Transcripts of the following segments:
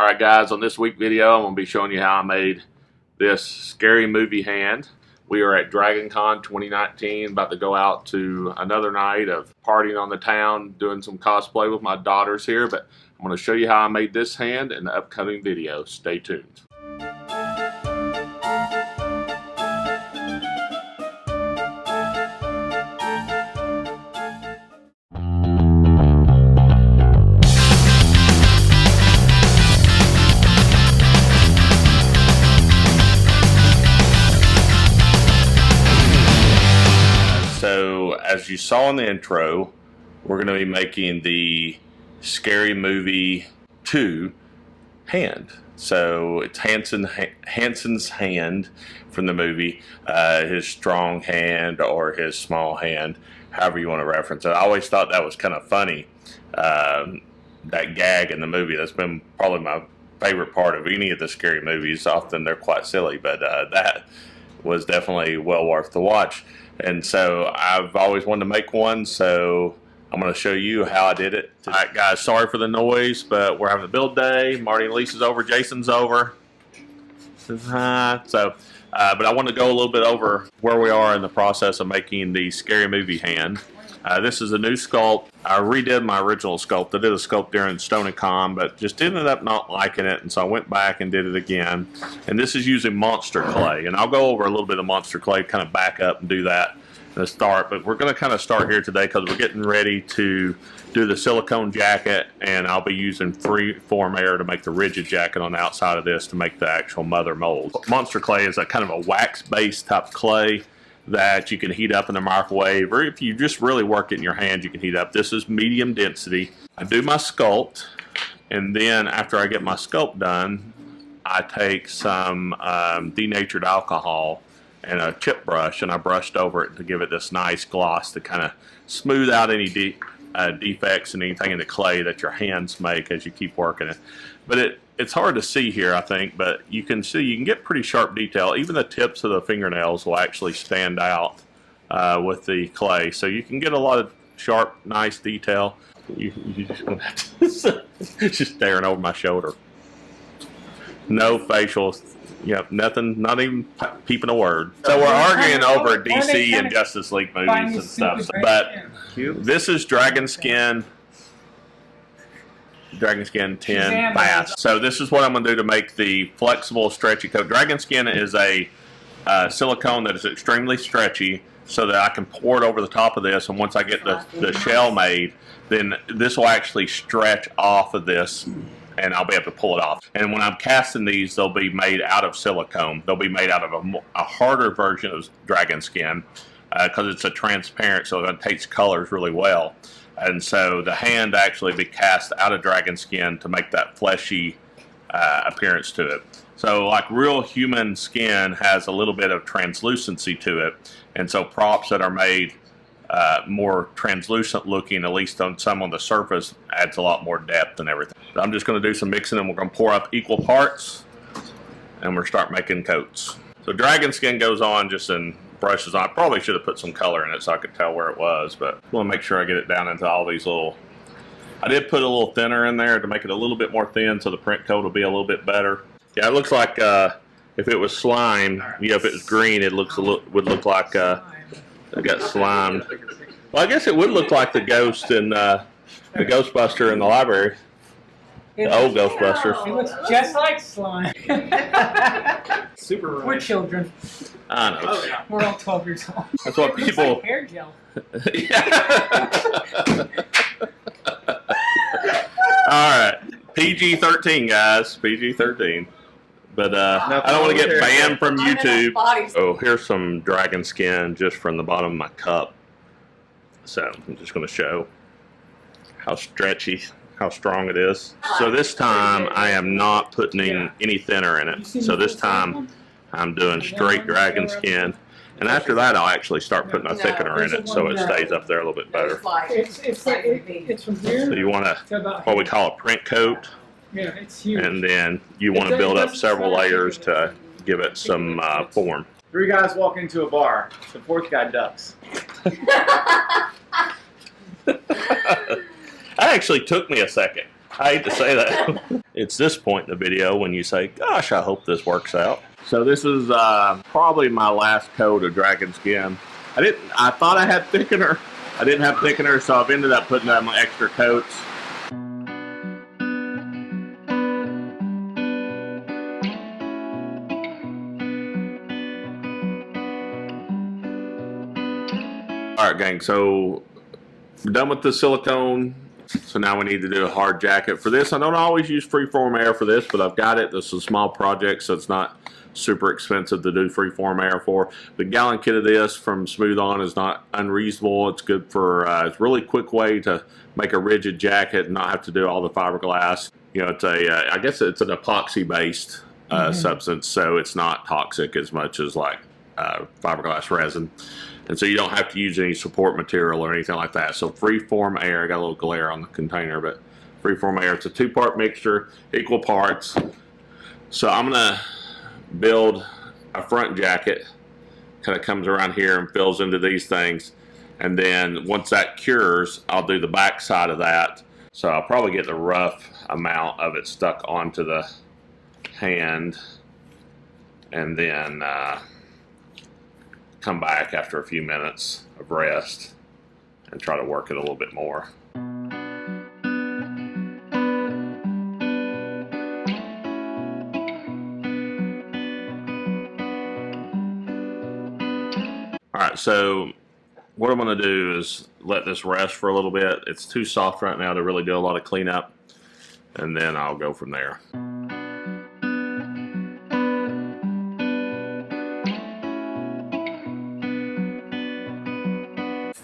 Alright guys, on this week's video I'm going to be showing you how I made this scary movie hand. We are at DragonCon 2019, about to go out to another night of partying on the town, doing some cosplay with my daughters here, but I'm going to show you how I made this hand in the upcoming video. Stay tuned. So, as you saw in the intro, we're going to be making the Scary Movie 2 hand. So, it's Hanson's hand from the movie, his strong hand or his small hand, however you want to reference it. I always thought that was kind of funny, that gag in the movie. That's been probably my favorite part of any of the scary movies. Often they're quite silly, but that was definitely well worth the watch. And so I've always wanted to make one, so I'm going to show you how I did it. Alright guys, sorry for the noise, but we're having a build day. Marty and Lisa's over, Jason's over. Says hi. So, but I want to go a little bit over where we are in the process of making the Scary Movie hand. This is a new sculpt. I redid my original sculpt. I did a sculpt during StoneyCon, but just ended up not liking it, and so I went back and did it again. And this is using monster clay, and I'll go over a little bit of monster clay, kind of back up and do that to start. But we're going to kind of start here today because we're getting ready to do the silicone jacket, and I'll be using free-form air to make the rigid jacket on the outside of this to make the actual mother mold. Monster clay is a kind of a wax-based type clay that you can heat up in the microwave, or if you just really work it in your hand, you can heat up. This is medium density. I do my sculpt, and then after I get my sculpt done, I take some denatured alcohol and a chip brush, and I brushed over it to give it this nice gloss to kind of smooth out any defects and anything in the clay that your hands make as you keep working it. But it's hard to see here, I think, but you can see, you can get pretty sharp detail. Even the tips of the fingernails will actually stand out with the clay. So you can get a lot of sharp, nice detail. You just gonna have to just staring over my shoulder. No facial, yep, nothing, not even peeping a word. So we're arguing over DC and Justice League movies and stuff. But this is Dragon Skin 10 Fast. So this is what I'm going to do to make the flexible, stretchy coat. Dragon Skin is a silicone that is extremely stretchy, so that I can pour it over the top of this, and once I get the shell made, then this will actually stretch off of this, and I'll be able to pull it off. And when I'm casting these, they'll be made out of silicone. They'll be made out of a harder version of Dragon Skin, because it's a transparent, so it takes colors really well. And so the hand actually be cast out of dragon skin to make that fleshy appearance to it. So like real human skin has a little bit of translucency to it, and so props that are made more translucent looking, at least on some on the surface, adds a lot more depth and everything. So I'm just going to do some mixing, and we're going to pour up equal parts, and we're start making coats. So dragon skin goes on just in brushes. I probably should have put some color in it so I could tell where it was, but I want to make sure I get it down into all these little. I did put a little thinner in there to make it a little bit more thin, so the print coat will be a little bit better. Yeah, it looks like if it was slime, yeah, if it was green, it would look like it got slimed. Well, I guess it would look like the ghost in the Ghostbuster in the library. The old Ghostbusters. It looks just like slime. Super right. We're children. I know. Oh, yeah. We're all 12 years old. That's what It people. looks like hair gel. Alright. PG-13, guys. PG-13. But I don't want to get banned from YouTube. Oh, here's some dragon skin just from the bottom of my cup. So I'm just going to show how stretchy, how strong it is. So this time I am not putting any thinner in it. So this time I'm doing straight dragon skin. And after that I'll actually start putting a thickener in it so it stays up there a little bit better. It's from here. So you want what we call a print coat. Yeah, it's huge. And then you want to build up several layers to give it some form. 3 guys walk into a bar. The 4th guy ducks. That actually took me a second. I hate to say that. it's this point in the video when you say, gosh, I hope this works out. So this is probably my last coat of dragon skin. I thought I had thickener. I didn't have thickener, so I've ended up putting on my extra coats. All right, gang, so we're done with the silicone. So now we need to do a hard jacket. For this, I don't always use freeform air for this, but I've got it. This is a small project, so it's not super expensive to do freeform air for. The gallon kit of this from Smooth On is not unreasonable. It's good for, it's a really quick way to make a rigid jacket and not have to do all the fiberglass. You know, it's I guess it's an epoxy-based substance, so it's not toxic as much as like fiberglass resin. And so you don't have to use any support material or anything like that. So freeform air, I got a little glare on the container, but freeform air, it's a 2-part mixture, equal parts. So I'm gonna build a front jacket, kind of comes around here and fills into these things. And then once that cures, I'll do the back side of that. So I'll probably get the rough amount of it stuck onto the hand and then come back after a few minutes of rest and try to work it a little bit more. All right, so what I'm going to do is let this rest for a little bit. It's too soft right now to really do a lot of cleanup, and then I'll go from there.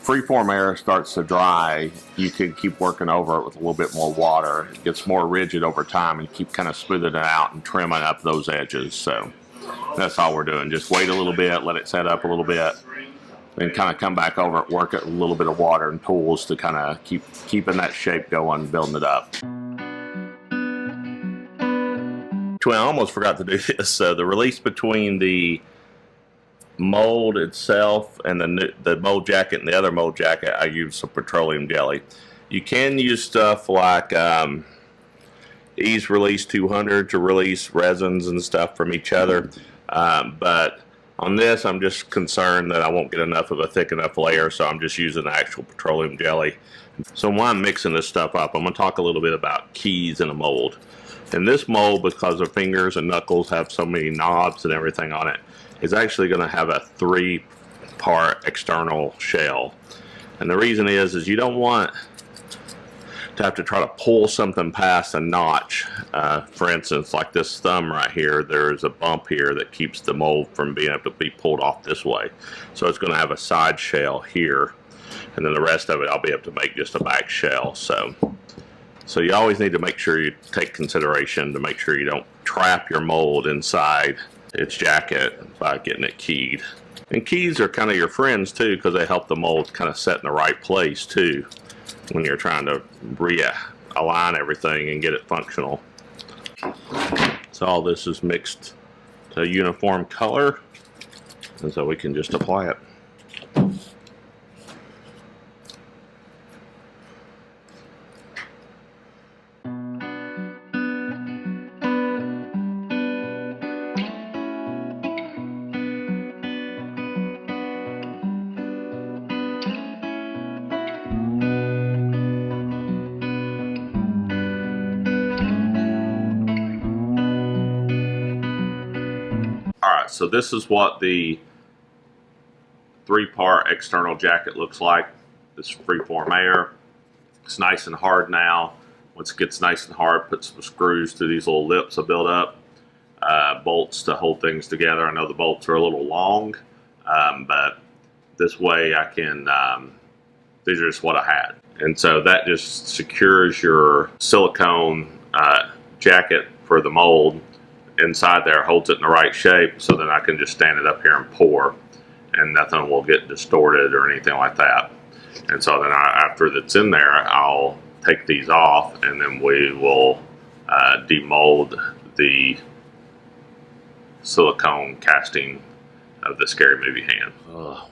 Freeform air starts to dry, you can keep working over it with a little bit more water. It gets more rigid over time and keep kind of smoothing it out and trimming up those edges. So that's all we're doing. Just wait a little bit, let it set up a little bit, then kind of come back over it, work it with a little bit of water and tools to kind of keeping that shape going, building it up. I almost forgot to do this. So the release between the mold itself and the mold jacket and the other mold jacket, I use some petroleum jelly. You can use stuff like Ease Release 200 to release resins and stuff from each other, but on this I'm just concerned that I won't get enough of a thick enough layer, so I'm just using the actual petroleum jelly. So while I'm mixing this stuff up, I'm going to talk a little bit about keys in a mold. And this mold, because the fingers and knuckles have so many knobs and everything on it, is actually going to have a 3-part external shell. And the reason is you don't want to have to try to pull something past a notch. For instance, like this thumb right here, there's a bump here that keeps the mold from being able to be pulled off this way. So it's going to have a side shell here, and then the rest of it I'll be able to make just a back shell. So you always need to make sure you take consideration to make sure you don't trap your mold inside its jacket by getting it keyed. And keys are kind of your friends too, because they help the mold kind of set in the right place too when you're trying to realign everything and get it functional. So all this is mixed to a uniform color, and so we can just apply it. Alright, so this is what the 3-part external jacket looks like. This freeform air. It's nice and hard now. Once it gets nice and hard, put some screws through these little lips I built up. Bolts to hold things together. I know the bolts are a little long, but this way I can, these are just what I had. And so that just secures your silicone jacket for the mold inside there, holds it in the right shape, so then I can just stand it up here and pour, and nothing will get distorted or anything like that. And so then after that's in there, I'll take these off, and then we will demold the silicone casting of the Scary Movie hand.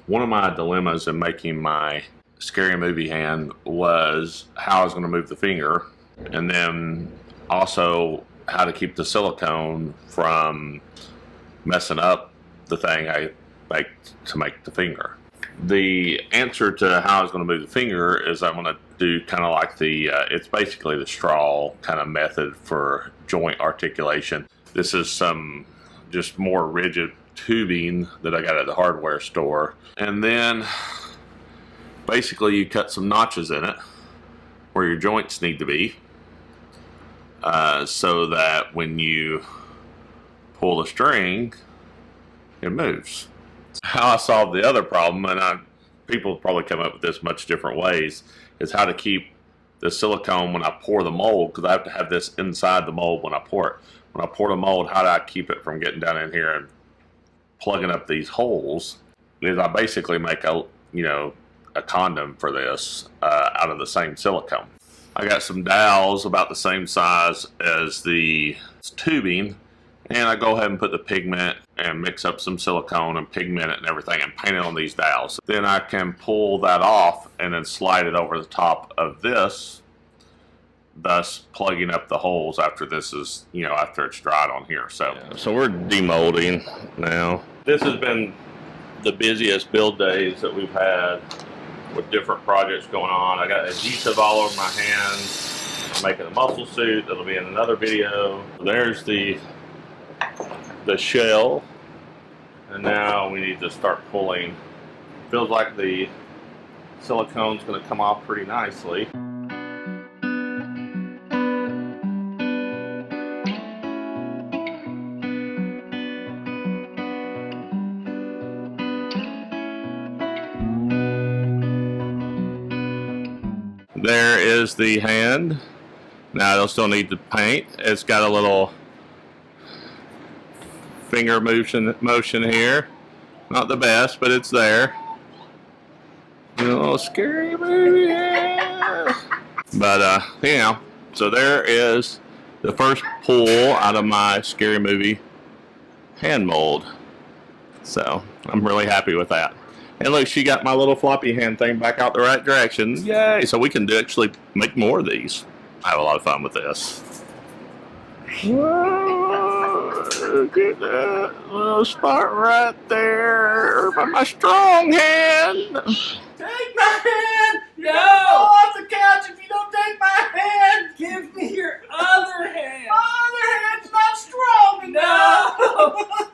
One of my dilemmas in making my Scary Movie hand was how I was going to move the finger, and then also how to keep the silicone from messing up the thing I make to make the finger. The answer to how I was going to move the finger is I'm going to do kind of like the, it's basically the straw kind of method for joint articulation. This is some just more rigid tubing that I got at the hardware store. And then basically you cut some notches in it where your joints need to be, so that when you pull the string, it moves. How I solved the other problem, and people probably come up with this much different ways, is how to keep the silicone when I pour the mold, because I have to have this inside the mold when I pour it. When I pour the mold, how do I keep it from getting down in here and plugging up these holes? Is I basically make a condom for this out of the same silicone. I got some dowels about the same size as the tubing, and I go ahead and put the pigment and mix up some silicone and pigment it and everything and paint it on these dowels. Then I can pull that off and then slide it over the top of this, thus plugging up the holes after this is, after it's dried on here. So we're demolding now. This has been the busiest build days that we've had with different projects going on. I got adhesive all over my hands. I'm making a muscle suit that'll be in another video. There's the shell, and now we need to start pulling. Feels like the silicone's going to come off pretty nicely. There is the hand. Now it'll still need to paint. It's got a little finger motion here. Not the best, but it's there. A little scary movie. Yeah. But so there is the first pull out of my scary movie hand mold. So I'm really happy with that. And look, she got my little floppy hand thing back out the right direction. Yay! So we can actually make more of these. I have a lot of fun with this. Whoa, look at that little spot right there by my strong hand. Take my hand! You're No! gonna fall off the couch if you don't take my hand! Give me your other hand. My other hand's not strong enough! No!